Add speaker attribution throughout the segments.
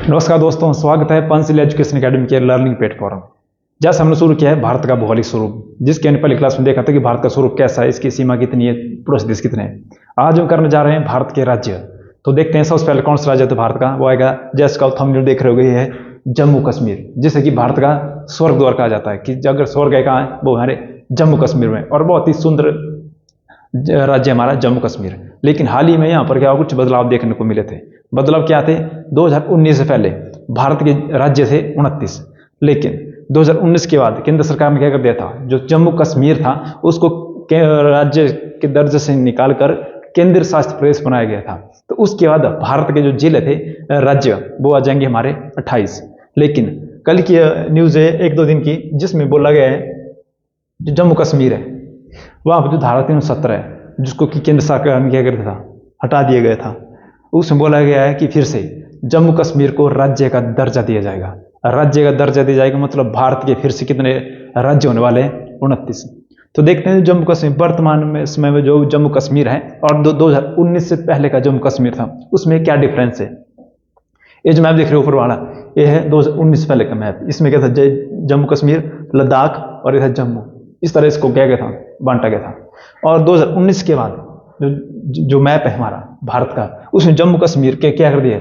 Speaker 1: नमस्कार दोस्तों, स्वागत है पंचशील एजुकेशन एकेडमी के लर्निंग प्लेटफॉर्म। जैसे हमने शुरू किया है भारत का भौगोलिक स्वरूप, जिसके हमने पहली क्लास में देखा था कि भारत का स्वरूप कैसा है, इसकी सीमा कितनी है, पड़ोसी देश कितने हैं। आज हम करने जा रहे हैं भारत के राज्य। तो देखते हैं सबसे पहले कौन सा राज्य है भारत का। वो आएगा, जैसे का थंबनेल देख रहे हो, ये है जम्मू कश्मीर, जिसे कि भारत का स्वर्ग द्वार कहा जाता है। कि अगर स्वर्ग है कहाँ है, वो हमारे जम्मू कश्मीर में। और बहुत ही सुंदर राज्य हमारा जम्मू कश्मीर। लेकिन हाल ही में यहाँ पर क्या कुछ बदलाव देखने को मिले थे। बदलाव क्या थे? 2019 से पहले भारत के राज्य थे 29, लेकिन 2019 के बाद केंद्र सरकार ने क्या कर दिया था, जो जम्मू कश्मीर था उसको राज्य के दर्जे से निकालकर केंद्र शासित प्रदेश बनाया गया था। तो उसके बाद भारत के जो जिले थे, राज्य, वो आ जाएंगे हमारे 28। लेकिन कल की न्यूज़ है 1-2 दिन की, जिसमें बोला गया है जो जम्मू कश्मीर है वहाँ पर जो धारा 370 है, जिसको कि केंद्र सरकार ने क्या कर दिया था, हटा दिया गया था, उसमें बोला गया है कि फिर से जम्मू कश्मीर को राज्य का दर्जा दिया जाएगा। राज्य का दर्जा दिया जाएगा मतलब भारत के फिर से कितने राज्य होने वाले हैं? 29। तो देखते हैं जम्मू कश्मीर वर्तमान में समय में जो जम्मू कश्मीर है और 2019 से पहले का जम्मू कश्मीर था, उसमें क्या डिफरेंस है। ये जो मैप देख रहे हो ऊपर वाला, ये है 2019 से पहले का मैप। इसमें क्या था, जम्मू कश्मीर, लद्दाख और ये था जम्मू। इस तरह इसको क्या गया था, बांटा गया था। और 2019 के बाद जो मैप है हमारा भारत का, उसमें जम्मू कश्मीर के क्या कर दिए,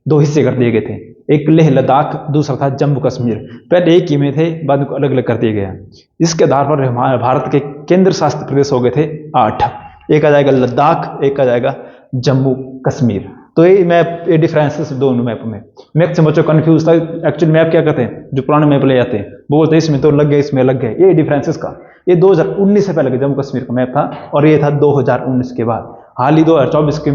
Speaker 1: 2 हिस्से कर दिए गए थे। एक लेह लद्दाख, दूसरा था जम्मू कश्मीर। पहले एक ही में थे, बाद में अलग अलग कर दिए गया। इसके आधार पर हमारे भारत के केंद्र शासित प्रदेश हो गए थे 8। एक आ जाएगा लद्दाख, एक आ जाएगा जम्मू कश्मीर। तो ये मैप, ये डिफरेंसेस दोनों मैप में। मैक्सिमम बच्चों कंफ्यूज था, एक्चुअली मैप क्या करते हैं, जो पुराने मैप ले जाते हैं वो बोलते हैं इसमें तो लग गए, इसमें लग गए। ये डिफरेंसेस का, ये 2019 से पहले का जम्मू कश्मीर का मैप था और ये था 2019 के बाद। हाल ही 2024 के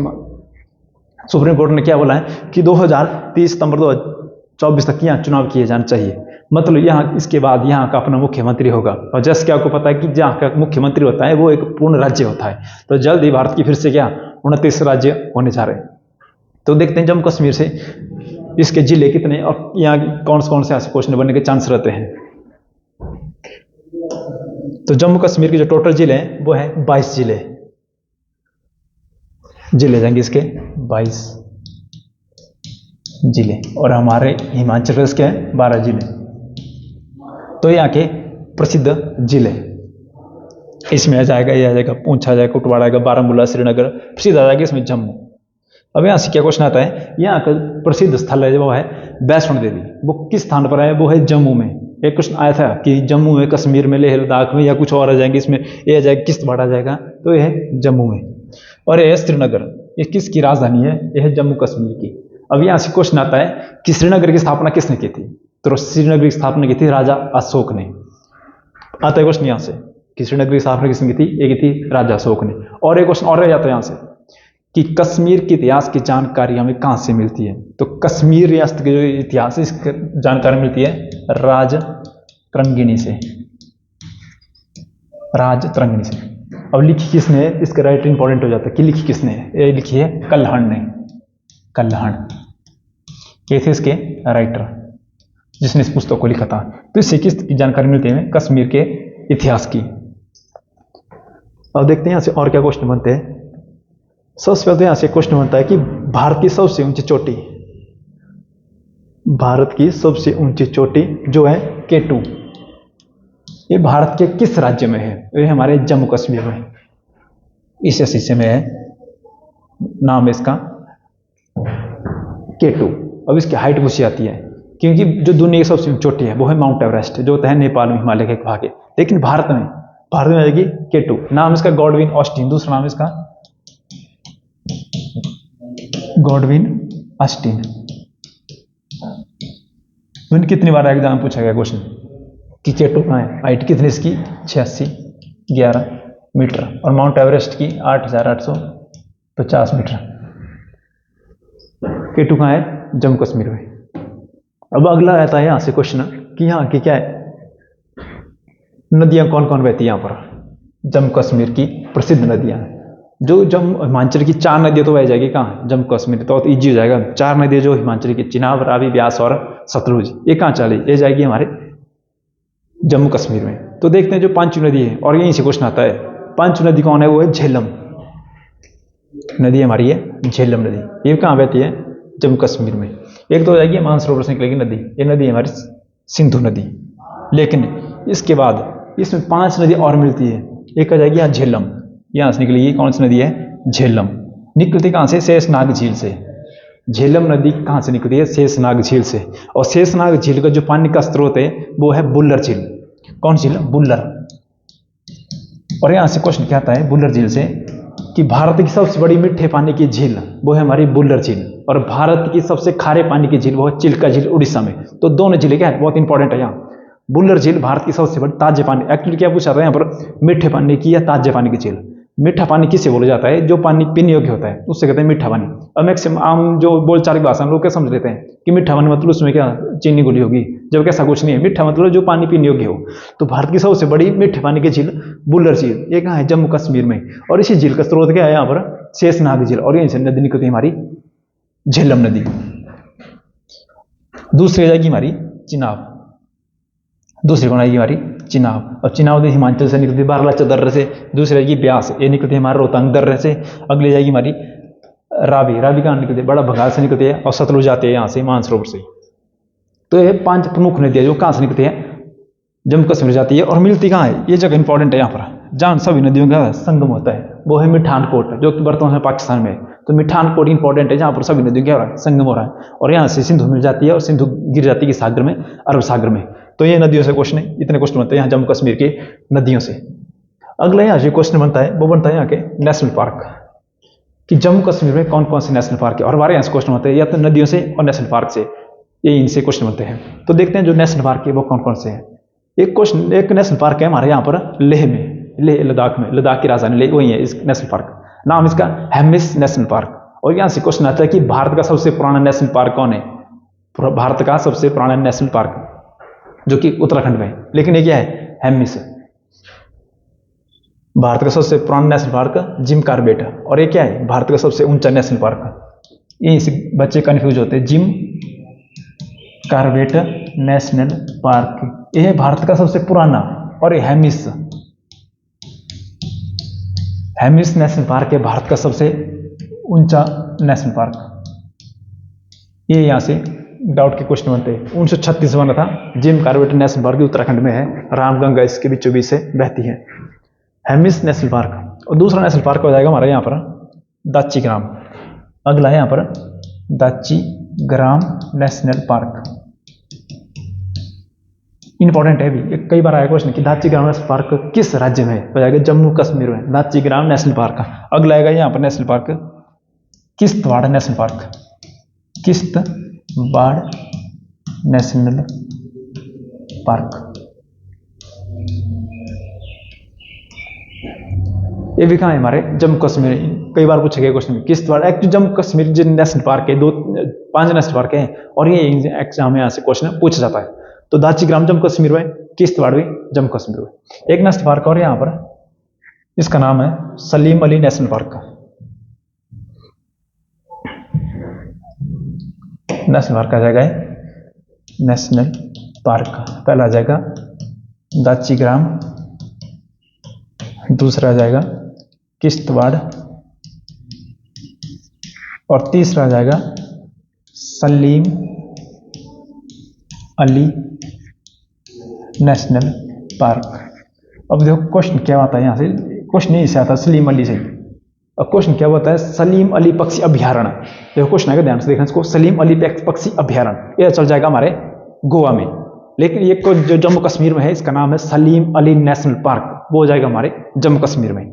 Speaker 1: सुप्रीम कोर्ट ने क्या बोला है कि 30 सितंबर 2024 तक यहाँ चुनाव किए जाने चाहिए। मतलब यहाँ इसके बाद यहाँ का अपना मुख्यमंत्री होगा। और जैसे कि आपको पता है कि जहाँ का मुख्यमंत्री होता है वो एक पूर्ण राज्य होता है। तो जल्द ही भारत की फिर से क्या 29 राज्य होने जा रहे हैं। तो देखते हैं जम्मू कश्मीर से इसके जिले कितने और यहाँ कौन से ऐसे क्वेश्चन बनने के चांस रहते हैं। तो जम्मू कश्मीर के जो टोटल जिले हैं वो है 22 जिले जाएंगे इसके 22 जिले। और हमारे हिमाचल प्रदेश के हैं 12 जिले। तो यहाँ के प्रसिद्ध जिले इसमें आ जाएगा, ये आ जाएगा पूंछ आ जाएगा, कुटवाड़ा आएगा, बारामूला, श्रीनगर प्रसिद्ध आ जाएगा इसमें जम्मू। अब यहाँ से क्या क्वेश्चन आता है, यहाँ का प्रसिद्ध स्थल है वो है वैष्णो देवी। वो किस स्थान पर है? वो है जम्मू में। एक क्वेश्चन आया था कि जम्मू में, कश्मीर में, लेह लद्दाख में या कुछ और आ जाएंगे, इसमें ये आ जाएगा किश्तवाड़ आ जाएगा। तो ये है जम्मू में। और ये है श्रीनगर, ये किसकी राजधानी है? ये है जम्मू कश्मीर की। अब यहाँ से क्वेश्चन आता है कि श्रीनगर की स्थापना किसने की थी? तो श्रीनगर की स्थापना की थी राजा अशोक ने। आता है क्वेश्चन यहाँ से कि श्रीनगर की स्थापना किसने की थी? ये की थी राजा अशोक ने। और एक क्वेश्चन और रह जाता है यहाँ से कि कश्मीर के इतिहास की जानकारी हमें कहाँ से मिलती है? तो कश्मीर रियासत के जो इतिहास है इसकी जानकारी मिलती है राजतरंगिणी से। राजतरंगिणी से। अब लिखी किसने है? इसका राइट इंपॉर्टेंट हो जाता है कि लिखी किसने है। ये लिखी है कल्हण ने। कल्हण ये थे इसके राइटर जिसने इस पुस्तक को लिखा था। तो इससे किसकी जानकारी मिलती है? कश्मीर के इतिहास की। अब देखते हैं यहाँ से और क्या क्वेश्चन बनते हैं। सबसे पहले यहां से क्वेश्चन बनता है कि भारत की सबसे ऊंची चोटी, भारत की सबसे ऊंची चोटी जो है K2, ये भारत के किस राज्य में है? ये हमारे जम्मू कश्मीर में, इस हिस्से में है। नाम है इसका K2। अब इसकी हाइट पूछी जाती है क्योंकि जो दुनिया की सबसे ऊंची चोटी है वो है माउंट एवरेस्ट, जो होता है नेपाल में, हिमालय के एक भाग है। लेकिन भारत में आ जाएगी K2। नाम इसका गॉडविन ऑस्टिन, दूसरा नाम इसका गॉडविन ऑस्टिन। कितनी बार एग्जाम पूछा गया क्वेश्चन कि K2 कहाँ है? हाइट कितनी इसकी? 8611 मीटर। और माउंट एवरेस्ट की 8850 मीटर। K2 कहाँ है? जम्मू कश्मीर में। अब अगला रहता है यहाँ से क्वेश्चन कि यहाँ की क्या है, नदियाँ कौन कौन बहती है यहाँ पर? जम्मू कश्मीर की प्रसिद्ध नदियाँ हैं। जो जम्मू हिमाचल की 4 नदियाँ तो बह जाएगी कहाँ? जम्मू कश्मीर। तो ईजी हो जाएगा। 4 नदियाँ जो हिमाचल की, चिनाब, रावी, ब्यास और सतलुज, ये कहाँ चली? ये जाएगी हमारे जम्मू कश्मीर में। तो देखते हैं जो पांचू नदी है, और यहीं से क्वेश्चन आता है पांचू नदी कौन है? वो है झेलम। नदी हमारी है झेलम नदी। ये कहाँ बहती है? जम्मू कश्मीर में। एक तो हो जाएगी मानसरोवर से निकलेगी नदी, ये नदी है हमारी सिंधु नदी। लेकिन इसके बाद इसमें 5 नदी और मिलती है। एक आ जाएगी यहाँ झेलम, यहाँ से निकलेगी कौन सी नदी है? झेलम। निकलती कहाँ से? शेषनाग झील से। झेलम नदी कहाँ से निकलती है? शेषनाग झील से। और शेषनाग झील का जो पानी का स्रोत है वो है बुल्लर झील। कौन झील? बुल्लर। और यहाँ से क्वेश्चन क्या आता है बुल्लर झील से कि भारत की सबसे बड़ी मीठे पानी की झील वो है हमारी बुल्लर झील, और भारत की सबसे खारे पानी की झील वो है चिल्का झील उड़ीसा में। तो दोनों झीलें क्या है? बहुत इंपॉर्टेंट है। यहाँ बुल्लर झील भारत की सबसे बड़ी ताजे पानी, एक्चुअली क्या पूछा था यहाँ पर, मीठे पानी की या ताजे पानी की झील। मीठा पानी किसे बोला जाता है? जो पानी पीने योग्य होता है उससे कहते हैं मीठा पानी। अब मैक्सिमम आम जो बोलचाल की भाषा हम लोग क्या समझ लेते हैं कि मीठा पानी मतलब उसमें क्या चीनी घुली होगी, जबकि ऐसा कुछ नहीं है। मीठा मतलब जो पानी पीने योग्य हो। तो भारत की सबसे बड़ी मीठे पानी की झील बुल्लर झील, ये कहाँ है? जम्मू कश्मीर में। और इसी झील का स्रोत क्या है यहाँ पर? शेषनाग झील। और यहीं से नदी निकलती है हमारी झेलम नदी। दूसरी आ जाएगी हमारी चिनाब। दूसरी कौन आएगी हमारी? चिनाब। और चिनाब हिमाचल से निकलती है बारालाचा दर्रे से। दूसरी आएगी ब्यास, ये निकलती है हमारे रोहतांग दर्रे से। अगली जाएगी हमारी रावी। रावी कहाँ निकलती है? बड़ा भंगाल से निकलती है और सतलुज जाती है यहाँ से मानसरोवर से। तो ये 5 प्रमुख नदियाँ जो कहाँ से निकलती है? जम्मू कश्मीर जाती है। और मिलती कहाँ है? ये जगह इंपॉर्टेंट है यहाँ पर, जहाँ सभी नदियों का संगम होता है, वो है मिठानकोट, जो कि वर्तमान में पाकिस्तान में है। तो मिठानकोट इंपॉर्टेंट है, जहाँ पर सभी नदियों क्या हो रहा है? संगम हो रहा है। और यहाँ से सिंधु मिल जाती है, और सिंधु गिर जाती है सागर में, अरब सागर में। तो ये नदियों से क्वेश्चन है, इतने क्वेश्चन बनते हैं यहाँ जम्मू कश्मीर की नदियों से। अगला यहाँ जो क्वेश्चन बनता है वो बनता है यहाँ के नेशनल पार्क, कि जम्मू कश्मीर में कौन कौन से नेशनल पार्क है। और हमारे यहाँ से क्वेश्चन होते हैं या तो नदियों से और नेशनल पार्क से, ये इनसे क्वेश्चन बनते हैं। तो देखते हैं जो नेशनल पार्क है वो कौन कौन से हैं। एक नेशनल पार्क है हमारे यहाँ पर लेह में, लेह लद्दाख में, लद्दाख की राजधानी लेह वही है इस नेशनल पार्क। नाम इसका हेमिस नेशनल पार्क। और यहाँ से क्वेश्चन आता है कि भारत का सबसे पुराना नेशनल पार्क कौन है? भारत का सबसे पुराना नेशनल पार्क जो कि उत्तराखंड में है, लेकिन ये क्या है? हेमिस। भारत का सबसे पुराना नेशनल पार्क जिम कार्बेट। और ये क्या है? भारत का सबसे ऊंचा नेशनल पार्क। ये इस बच्चे कंफ्यूज होते हैं, जिम कार्बेट नेशनल पार्क, यह है भारत का सबसे पुराना। और ये हेमिस, हेमिस नेशनल पार्क है भारत का सबसे ऊंचा नेशनल पार्क। ये यहां से डाउट के क्वेश्चन बनते हैं। 1936 बना था। Jim Corbett national park Uttarakhand में है, रामगंगा इसके बीचों बीच से बहती है, हेमिस नेशनल पार्क। और दूसरा नेशनल पार्क हो जाएगा हमारा यहाँ पर दाची ग्राम। अगला है यहाँ पर दाची ग्राम नेशनल पार्क। इंपॉर्टेंट है भी, कई बार आया क्वेश्चन कि दाची ग्राम नेशनल पार्क किस राज्य में है? हो जाएगा जम्मू कश्मीर में, दाची ग्राम नेशनल पार्क। अगला आएगा यहाँ पर national park Kishtwar national park, Kishtwar national park. ये भी कहाँ है? हमारे जम्मू कश्मीर। कई बार पूछे गए क्वेश्चन में किश्तवाड़। एक्चुअली जम्मू कश्मीर जो नेशनल पार्क है 5 नेशनल पार्क हैं, और ये एग्जाम में यहाँ से क्वेश्चन पूछा जाता है। तो दाची ग्राम जम्मू कश्मीर में, किश्तवाड़ भी जम्मू कश्मीर में। एक नेशनल पार्क और यहाँ पर, इसका नाम है Salim Ali national park. National park आ जाएगा नेशनल पार्क। पहला आ जाएगा दाची ग्राम, दूसरा आ जाएगा किश्तवाड़, और तीसरा आ जाएगा सलीम अली नेशनल पार्क। अब देखो क्वेश्चन क्या आता है यहाँ से, क्वेश्चन यहीं से आता है सलीम अली से। अब क्वेश्चन क्या होता है? सलीम अली पक्षी अभ्यारण्य। देखो क्वेश्चन आएगा, ध्यान से देखना इसको। सलीम अली पक्षी अभ्यारण्य, यह चल जाएगा हमारे गोवा में। लेकिन ये जो जम्मू कश्मीर में है इसका नाम है सलीम अली नेशनल पार्क, वो हो जाएगा हमारे जम्मू कश्मीर में।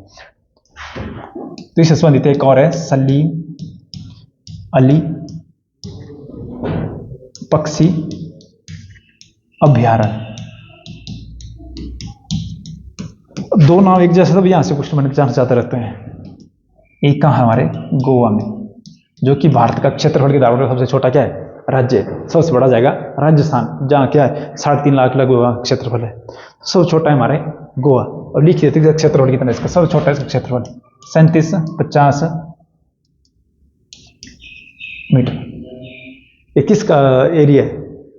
Speaker 1: तो इससे संबंधित एक और है सलीम अली पक्षी अभ्यारण्य। दो नाम एक जैसे, तो यहां से क्वेश्चन बनने के चांस जाते रहते हैं। एक कहाँ है? हमारे गोवा में, जो कि भारत का क्षेत्रफल के आधार पर सबसे छोटा क्या है? राज्य है। सबसे बड़ा जाएगा राजस्थान, जहाँ क्या है 3.5 लाख लगभग क्षेत्रफल है। सबसे छोटा है हमारे गोवा। और लिख देते हैं क्षेत्रफल कितना इसका। सबसे छोटा है इसका क्षेत्रफल 3750 मीटर। ये किसका एरिया है?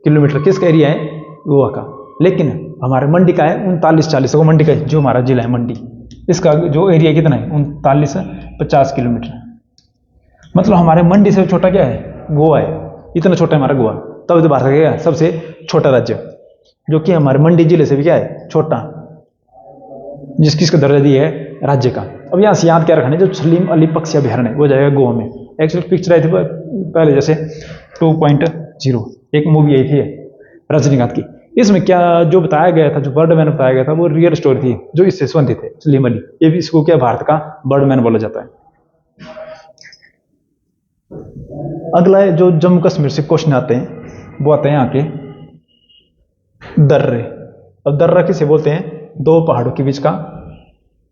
Speaker 1: किलोमीटर किसका एरिया है? गोवा का। लेकिन हमारे मंडी का है 3940। वो मंडी का है जो हमारा जिला है मंडी, इसका जो एरिया कितना है 3950 किलोमीटर। मतलब हमारे मंडी से छोटा क्या है, गोवा है। इतना छोटा है हमारा गोवा, तब तो भारत का क्या है सबसे छोटा राज्य, जो कि हमारे मंडी जिले से भी क्या है छोटा, जिसका दर्जा दिया है राज्य का। अब यहाँ से याद क्या रखना है, जो सलीम अली पक्षी अभ्यारण्य है वो जाएगा गोवा में। एक्चुअली पिक्चर आई थी पहले जैसे 2.0 एक मूवी आई थी रजनीकांत की, इसमें क्या जो बताया गया था, जो बर्डमैन बताया गया था वो रियल स्टोरी थी, जो इससे संबंधित थे सलीम अली। ये भी इसको क्या भारत का बर्डमैन बोला जाता है। अगला है जो जम्मू कश्मीर से क्वेश्चन आते हैं वो आते हैं यहाँ के दर्रे। अब दर्रा किसे बोलते हैं, दो पहाड़ों के बीच का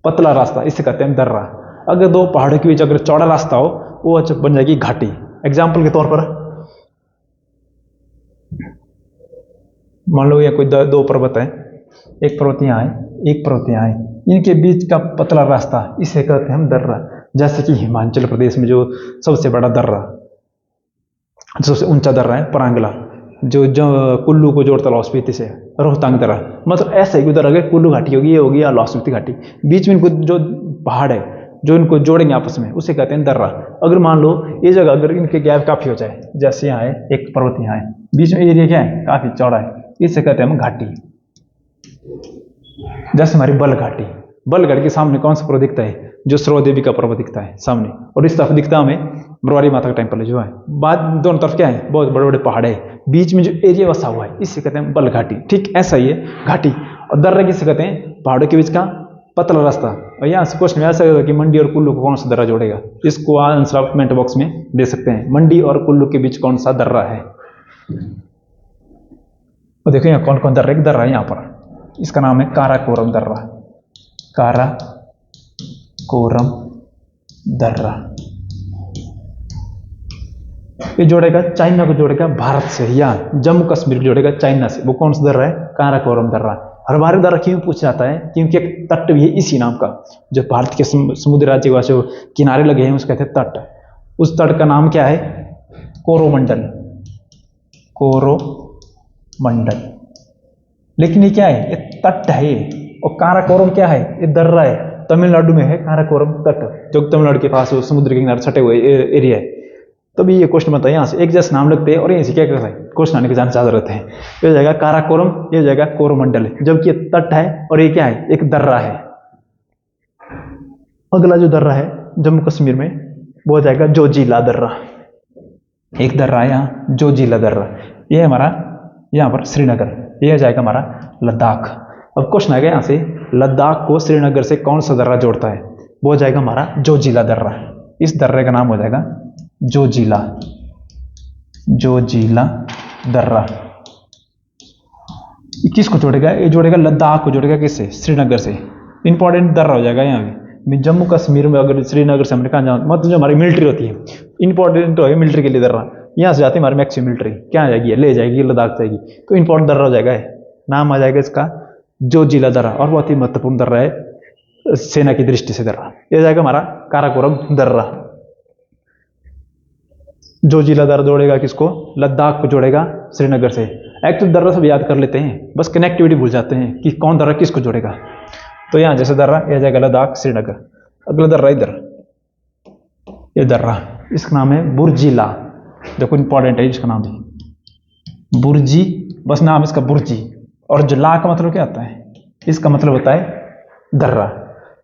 Speaker 1: पतला रास्ता, इसे कहते हैं दर्रा। अगर दो पहाड़ों के बीच अगर चौड़ा रास्ता हो वो बन जाएगी घाटी। एग्जाम्पल के तौर पर मान लो ये कोई दो पर्वत है, एक पर्वत यहाँ है, एक पर्वत यहाँ है, इनके बीच का पतला रास्ता इसे कहते हैं हम दर्रा। जैसे कि हिमाचल प्रदेश में जो सबसे बड़ा दर्रा, सबसे ऊंचा दर्रा है परांगला, जो कुल्लू को जोड़ता लाहौल स्पीति से, रोहतांग दर्रा। मतलब ऐसे ही उधर अगर कुल्लू घाटी होगी, ये होगी या लाहौल स्पीति घाटी, बीच में इनको जो पहाड़ है जो इनको जोड़ेंगे आपस में उसे कहते हैं दर्रा। अगर मान लो ये जगह अगर इनके गैप काफी हो जाए, जैसे यहाँ है एक पर्वत यहाँ है, बीच में एरिया क्या है काफी चौड़ा है, इसे कहते हैं हम घाटी। जैसे हमारी बल घाटी, बल घाटी के सामने कौन सा पर्वत दिखता है, जो सरोवर देवी का पर्वत दिखता है सामने, और इस तरफ दिखता है हमें बरवारी माता का टेम्पल है जो है। बाद दोनों तरफ क्या है, बहुत बड़े बड़े पहाड़ है, बीच में जो एरिया बसा हुआ है इसे कहते हैं बल घाटी। ठीक ऐसा ही है घाटी। और दर्रा किसे कहते हैं, पहाड़ों के बीच का पतला रास्ता। और यहाँ से क्वेश्चन ऐसा होगा कि मंडी और कुल्लू को कौन सा दर्रा जोड़ेगा, इसको आंसर आप कमेंट बॉक्स में दे सकते हैं। मंडी और कुल्लू के बीच कौन सा दर्रा है। और देखो यहाँ कौन कौन दर्रा, एक दर्रा है यहाँ पर, इसका नाम है काराकोरम दर्रा। काराकोरम दर्रा ये जोड़ेगा चाइना को, जोड़ेगा भारत से, या जम्मू कश्मीर को जोड़ेगा चाइना से। वो कौन सा दर्रा है, काराकोरम दर्रा। हर बार दर्रा क्यों पूछा जाता है, क्योंकि एक तट भी है इसी नाम का, जो भारत के समुद्री राज्य का जो किनारे लगे हैं उसको कहते हैं तट। उस तट का नाम क्या है, कोरोमंडल, कोरोमंडल। लेकिन ये क्या है, ये तट है ये। और काराकोरम क्या है, ये दर्रा है, तमिलनाडु में है काराकोरम तट, जो तमिलनाडु के पास समुद्र के किनारे सटे हुए एरिया है। तभी ये क्वेश्चन बनता है, यहाँ से एक जैसे नाम लगते हैं और यहीं से क्या करते हैं क्वेश्चन आने के चांस ज्यादा रहते हैं। ये हो जाएगा काराकोरम, ये हो जाएगा कोरोमंडल, जबकि ये तट है और ये क्या है, एक दर्रा है। अगला जो दर्रा है जम्मू कश्मीर में वो हो जाएगा जोजिला दर्रा। एक दर्रा है यहाँ जोजिला दर्रा, ये हमारा यहाँ पर श्रीनगर, ये हो जाएगा हमारा लद्दाख। अब क्वेश्चन आ गया यहाँ से, लद्दाख को श्रीनगर से कौन सा दर्रा जोड़ता है, वो हो जाएगा हमारा जोजिला दर्रा। इस दर्रे का नाम हो जाएगा जोजिला, जोजिला दर्रा। किसको जोड़ेगा, ये जोड़ेगा लद्दाख को, जोड़ेगा किससे, श्रीनगर से। इंपॉर्टेंट दर्रा हो जाएगा यहाँ भी। जम्मू कश्मीर में अगर श्रीनगर से हमने कहा जाए, मतलब जो हमारी मिलिट्री होती है, इंपॉर्टेंट तो है मिलिट्री के लिए दर्रा। यहाँ से जाती है हमारी मैक्सिमम मिलिट्री, क्या आ जाएगी, ले जाएगी लद्दाख जाएगी, तो इंपॉर्टेंट दर्रा हो जाएगा। नाम आ जाएगा इसका जोजिला दर्रा, और बहुत ही महत्वपूर्ण दर्रा है सेना की दृष्टि से दर्रा। यह जाएगा हमारा काराकोरम दर्रा। जोजिला दर्रा जोड़ेगा किसको, लद्दाख को जोड़ेगा श्रीनगर से। एक्चुअली दर्रा सब याद कर लेते हैं, बस कनेक्टिविटी भूल जाते हैं कि कौन दर्रा किसको जोड़ेगा। तो यहाँ जैसे दर्रा, यह जाएगा लद्दाख श्रीनगर। अगला दर्रा इधर, ये दर्रा, इसका नाम है बुर्जिला। देखो इंपॉर्टेंट है इसका नाम भी, बुर्जी, बस नाम इसका बुर्जी। और जो ला का मतलब क्या आता है, इसका मतलब होता है दर्रा।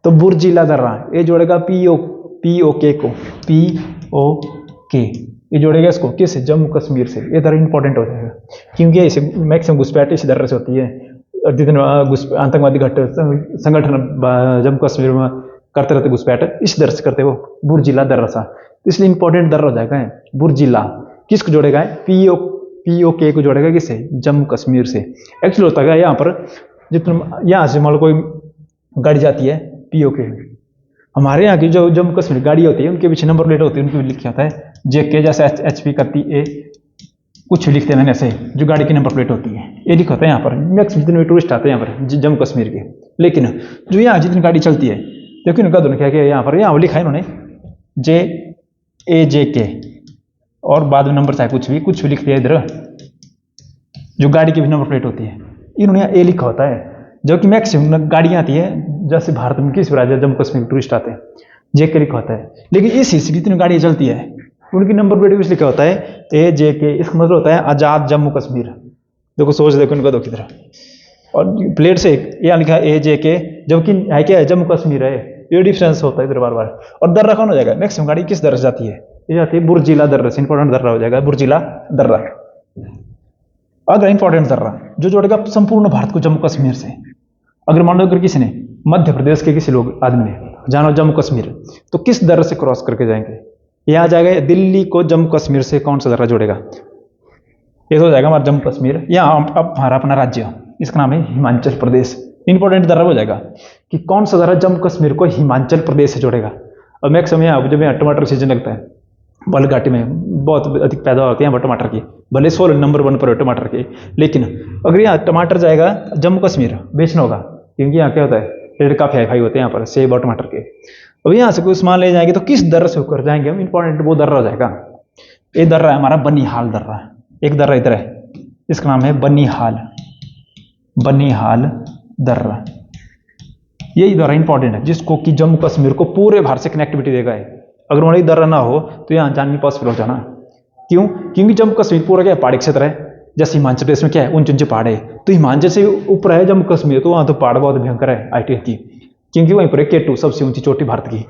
Speaker 1: तो बुर्जिला दर्रा ये जोड़ेगा पीओके को, पीओके ये जोड़ेगा इसको किस, जम्मू कश्मीर से। ये दर्रा इंपॉर्टेंट हो जाएगा क्योंकि इसे मैक्सिमम घुसपैठ इस दर्रे से होती है। और जितने आतंकवादी संगठन जम्मू कश्मीर में करते रहते घुसपैठ, इस दर्रे से करते वो बुर्जिला दर्रा सा, इसलिए इंपॉर्टेंट दर्रा हो जाएगा बुर्जिला। किसको जोड़ेगा, पीओके को जोड़ेगा किससे, जम्मू कश्मीर से। एक्चुअली होता है यहाँ पर जितना यहाँ से मान लो कोई गाड़ी जाती है पीओके, हमारे यहाँ की जो जम्मू कश्मीर गाड़ी होती है उनके पीछे नंबर प्लेट होती है, उनके भी लिखा होता है जेके, जैसे एचपी करती ए, कुछ भी लिखते हैं मैंने ऐसे, जो गाड़ी की नंबर प्लेट होती है ये लिखा होता है यहाँ पर। मैक्सिमम जितने भी टूरिस्ट आते हैं यहाँ पर जम्मू कश्मीर के। लेकिन जो यहाँ जितनी गाड़ी चलती है, लेकिन उनका दोनों क्या क्या यहाँ पर, यहाँ लिखा है इन्होंने JAJK, और बाद में नंबर चाहे कुछ भी लिख दिया इधर, जो गाड़ी की भी नंबर प्लेट होती है इन्होंने यहाँ ए लिखा होता है। जो कि मैक्सिमम गाड़ियाँ आती है, जैसे भारत में किस राज्य जम्मू कश्मीर में टूरिस्ट आते हैं, JK लिखा होता है। लेकिन इस हिस्से की जितनी गाड़ियाँ चलती है उनकी नंबर प्लेट इसलिए क्या होता है AJK, इसका मतलब होता है आज़ाद जम्मू कश्मीर। देखो सोच देखो इनका, दो की तरह, और प्लेट से यहाँ लिखा है AJK, जबकि है क्या है, जम्मू कश्मीर है। ये डिफरेंस होता है इधर बार बार। और दर्रा कौन हो जाएगा, मैक्सिमम गाड़ी किस दर्रा से जाती है, ये जाती है बुर्जिला दर्रा से। इंपॉर्टेंट दर्रा हो जाएगा बुर्जिला दर्रा। अगर इंपॉर्टेंट दर्रा जो जोड़ेगा संपूर्ण भारत को जम्मू कश्मीर से। अगर मान लो अगर किसी ने मध्य प्रदेश के किसी लोग आदमी ने जाना जम्मू कश्मीर, तो किस दर्रा से क्रॉस करके जाएंगे, ये आ जाएगा दिल्ली को जम्मू कश्मीर से कौन सा दर्रा जोड़ेगा, ये तो हो जाएगा हमारा जम्मू कश्मीर। यहाँ अब हमारा अपना राज्य, इसका नाम है हिमाचल प्रदेश। इंपॉर्टेंट दर्रा हो जाएगा कि कौन सा दर्रा जम्मू कश्मीर को हिमाचल प्रदेश से जोड़ेगा। और मैक्सिमम यहाँ जब यहाँ टमाटर सीजन लगता है, बल घाटी में बहुत अधिक पैदा होती है यहाँ पर टमाटर की, भले 16 नंबर 1 पर हो टमाटर के, लेकिन अगर यहाँ टमाटर जाएगा जम्मू कश्मीर बेचना होगा, क्योंकि यहाँ क्या होता है रेट काफी हाई फाई होते हैं यहाँ पर सेब और टमाटर के। अब यहाँ से कोई सामान ले जाएंगे तो किस दर्रा से होकर जाएंगे हम, इंपॉर्टेंट वो दर्रा हो जाएगा। ये दर्रा है हमारा बनिहाल दर्रा। एक दर्रा इधर है, इसका नाम है बनिहाल, बनिहाल दर्रा। यही दर्रा इंपॉर्टेंट है जिसको कि जम्मू कश्मीर को पूरे भारत से कनेक्टिविटी देगा है। अगर वहां दर्रा ना हो तो यहाँ जाना पॉसिबल हो जाना। क्यों, क्योंकि जम्मू कश्मीर पूरा क्या है पहाड़ी क्षेत्र है। जैसे हिमाचल प्रदेश में क्या है ऊंचे ऊंचे पहाड़ है, तो हिमाचल से ऊपर है जम्मू कश्मीर, तो वहां तो पहाड़ बहुत भयंकर है ITF की, क्योंकि वहीं पर K2 सबसे ऊंची चोटी भारत की।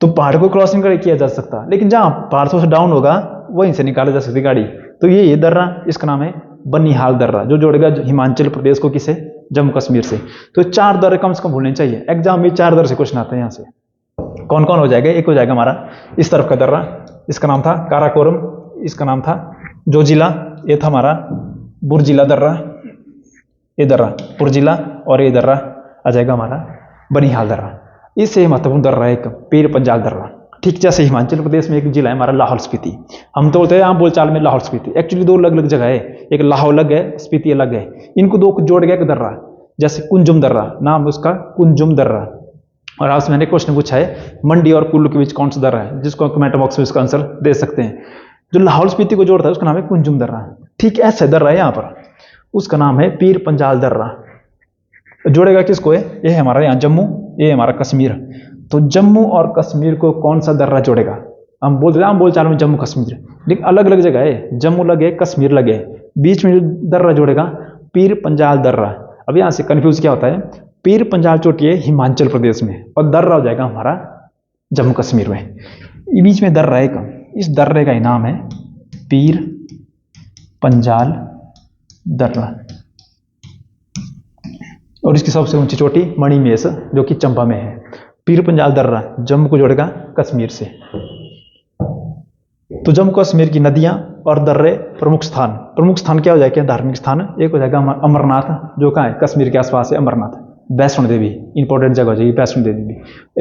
Speaker 1: तो पहाड़ को क्रॉसिंग कर किया जा सकता, लेकिन जहाँ पहाड़ से डाउन होगा वहीं से निकाला जा सकती गाड़ी। तो ये दर्रा, इसका नाम है बनिहाल दर्रा, जो जोड़ेगा हिमाचल प्रदेश को किसे, जम्मू कश्मीर से। तो 4 दर्रे कम से कम भूलने चाहिए, एग्जाम में 4 दर्रे से क्वेश्चन आता है यहाँ से। कौन कौन हो जाएगा, एक हो जाएगा हमारा इस तरफ का दर्रा, इसका नाम था काराकोरम, इसका नाम था जोजिला, ये था हमारा बुर्जिला दर्रा, ये दर्रा बुर्जिला, और ये दर्रा आ जाएगा हमारा बनिहाल दर्रा। इससे महत्वपूर्ण दर्रा है एक पीर पंजाल दर्रा। ठीक जैसे हिमाचल प्रदेश में एक जिला है हमारा लाहौल स्पीति, हम तो बोलते हैं आम बोलचाल में लाहौल स्पीति, एक्चुअली 2 अलग अलग जगह है, एक लाहौल अलग है, स्पीति अलग है। इनको 2 को जोड़ गया एक दर्रा, जैसे कुंजुम दर्रा, नाम उसका कुंजुम दर्रा। और आपसे मैंने क्वेश्चन पूछा है मंडी और कुल्लू के बीच कौन सा दर्रा है, जिसको कमेंट बॉक्स में इसका आंसर दे सकते हैं। जो लाहौल स्पीति को जोड़ता है उसका नाम है कुंजुम दर्रा। ठीक ऐसा दर्रा है यहाँ पर, उसका नाम है पीर पंजाल दर्रा। जोड़ेगा किसको है, ये है हमारा यहाँ जम्मू, ये हमारा कश्मीर। तो जम्मू और कश्मीर को कौन सा दर्रा जोड़ेगा, हम बोलते हैं हम बोलचाल में जम्मू कश्मीर, लेकिन अलग अलग जगह है, जम्मू लगे कश्मीर लगे, बीच में जो दर्रा जोड़ेगा पीर पंजाल दर्रा। अब यहाँ से कंफ्यूज क्या होता है, पीर पंजाल चोटी है हिमाचल प्रदेश में और दर्रा हो जाएगा हमारा जम्मू कश्मीर में। बीच में दर्रा है, इस दर्रे का नाम है पीर पंजाल दर्रा। और इसकी सबसे ऊंची चोटी मणिमेश जो कि चंबा में है। पीर पंजाल दर्रा जम्मू को जोड़ेगा कश्मीर से। तो जम्मू कश्मीर की नदियां और दर्रे प्रमुख स्थान क्या हो जाएगा, धार्मिक स्थान। एक हो जाएगा अमरनाथ, जो कहाँ है कश्मीर के आसपास है अमरनाथ। वैष्णो देवी इंपॉर्टेंट जगह हो जाएगी वैष्णो देवी भी।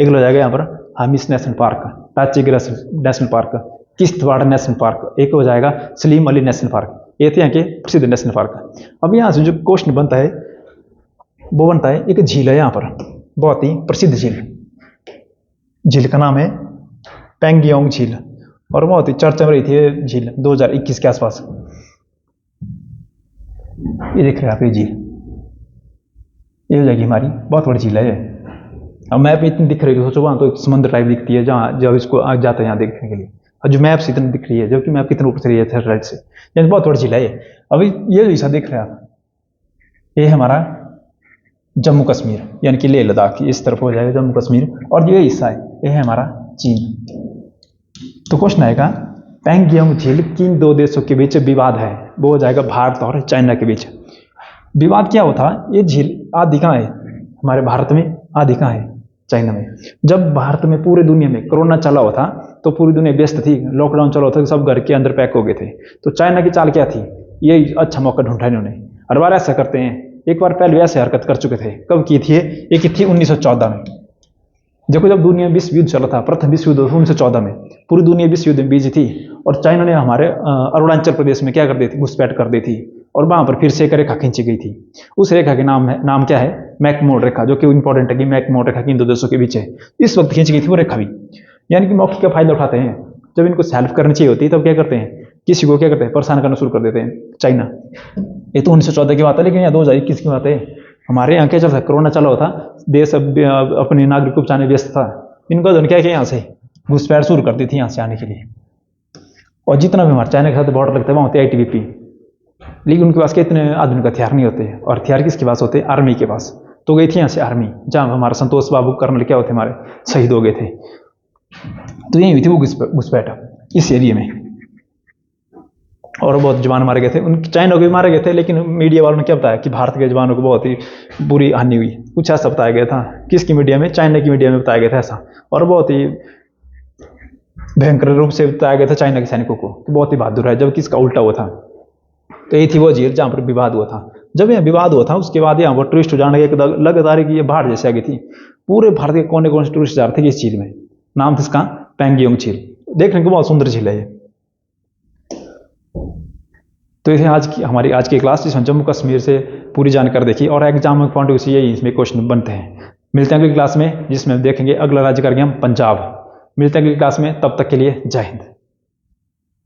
Speaker 1: एक हो जाएगा यहाँ पर हामिस नेशनल पार्क, टाचीगिरा national park, Kishtwar national park. एक हो जाएगा सलीम अली नेशनल पार्क। ये थे यहाँ के प्रसिद्ध नेशनल पार्क। अब यहाँ से जो क्वेश्चन बनता है वो बनता है, एक झील है यहाँ पर बहुत ही प्रसिद्ध झील का नाम है पेंगियोंग झील, और बहुत ही चर्चा में रही थी ये झील 2021 के आसपास। ये देख रहे हैं आप, ये झील ये हो जाएगी हमारी बहुत बड़ी झील है। अब मैप इतनी दिख रही है, सोचो वहाँ तो समुद्र टाइप दिखती है जहाँ जब इसको आ जाते हैं यहाँ देखने के लिए, और जो मैप से इतनी दिख रही है, जबकि मैप कितने ऊपर से रही है सैटेलाइट से, यानी बहुत बड़ी झील है ये। अभी ये जो हिस्सा देख रहे हैं आप, ये हमारा जम्मू कश्मीर यानी कि लेह लद्दाख, इस तरफ हो जाएगा जम्मू कश्मीर, और ये हिस्सा है ये है हमारा चीन। तो क्वेश्चन आएगा पेंगियोंग झील किन 2 देशों के बीच विवाद है, वो हो जाएगा भारत और चाइना के बीच। विवाद क्या होता, ये झील आदि कहाँ है हमारे भारत में, आदि कहाँ है चाइना में। जब भारत में पूरे दुनिया में कोरोना चला हुआ था तो पूरी दुनिया व्यस्त थी, लॉकडाउन चला हुआ था, सब घर के अंदर पैक हो गए थे। तो चाइना की चाल क्या थी, ये अच्छा मौका ढूंढा इन्होंने। हर बार ऐसा करते हैं, एक बार पहले ऐसे हरकत कर चुके थे। कब की थी ये की थी 1914 में। देखो जब दुनिया विश्व युद्ध चला था, प्रथम विश्व युद्ध 1914 में, पूरी दुनिया विश्व युद्ध में बिजी थी, और चाइना ने हमारे अरुणाचल प्रदेश में क्या कर दी थी, घुसपैठ कर दी थी, और वहां पर फिर से एक रेखा खींची गई थी। उस रेखा के नाम क्या है, मैकमोहन रेखा, जो कि इंपॉर्टेंट है कि मैकमोहन रेखा किन 2 देशों के बीच है। इस वक्त खींची गई थी वो रेखा भी, यानी कि मौके का फायदा उठाते हैं। जब इनको हेल्प करनी चाहिए होती है तब क्या करते हैं, किसी को क्या करते हैं परेशान करना शुरू कर देते हैं चाइना। ये तो 1914 की बात है, लेकिन यहाँ 2021 की बात है। हमारे यहाँ क्या चल रहा था, कोरोना चला हुआ था, देश अपने नागरिक को बचाने व्यस्त था। इनका धन क्या किया, यहाँ से घुसपैठ शुरू कर दी थी यहाँ से आने के लिए। और जितना भी हमारे चाइना के साथ बॉर्डर लगता है वहाँ होते हैं ITBP, लेकिन उनके पास के इतने आधुनिक हथियार नहीं होते, और हथियार किसके पास होते हैं? आर्मी के पास। तो गई थी यहाँ से आर्मी, जहाँ हमारे संतोष बाबू कर्नल क्या होते हमारे शहीद हो गए थे। तो यही हुई थी वो घुसपैठ इस एरिया में, और बहुत जवान मारे गए थे। उन चाइना को भी मारे गए थे, लेकिन मीडिया वालों ने क्या बताया कि भारत के जवानों को बहुत ही बुरी हानि हुई, कुछ ऐसा बताया गया था। किसकी मीडिया में? चाइना की मीडिया में बताया गया था ऐसा, और बहुत ही भयंकर रूप से बताया गया था चाइना के सैनिकों को कि बहुत ही बहादुर है, जबकि इसका उल्टा हुआ था। तो ये थी वो झील जहाँ पर विवाद हुआ था। जब यह विवाद हुआ था उसके बाद यहाँ पर टूरिस्ट जाने एक लगातार की ये बाढ़ जैसे आ गई थी। पूरे भारत के कोने कोने से टूरिस्ट जा रहे थे इस झील में। नाम था इसका पैंगियोंग झील। देखने को बहुत सुंदर झील है ये। तो इसे हमारी आज की क्लास जिसमें जम्मू कश्मीर से पूरी जानकारी देखी, और एग्जाम पॉइंट ऑफ व्यू से यही इसमें क्वेश्चन बनते हैं। मिलते हैं अगली क्लास में जिसमें देखेंगे अगला राज्य करेंगे हम पंजाब। मिलते हैं अगली क्लास में, तब तक के लिए जय हिंद।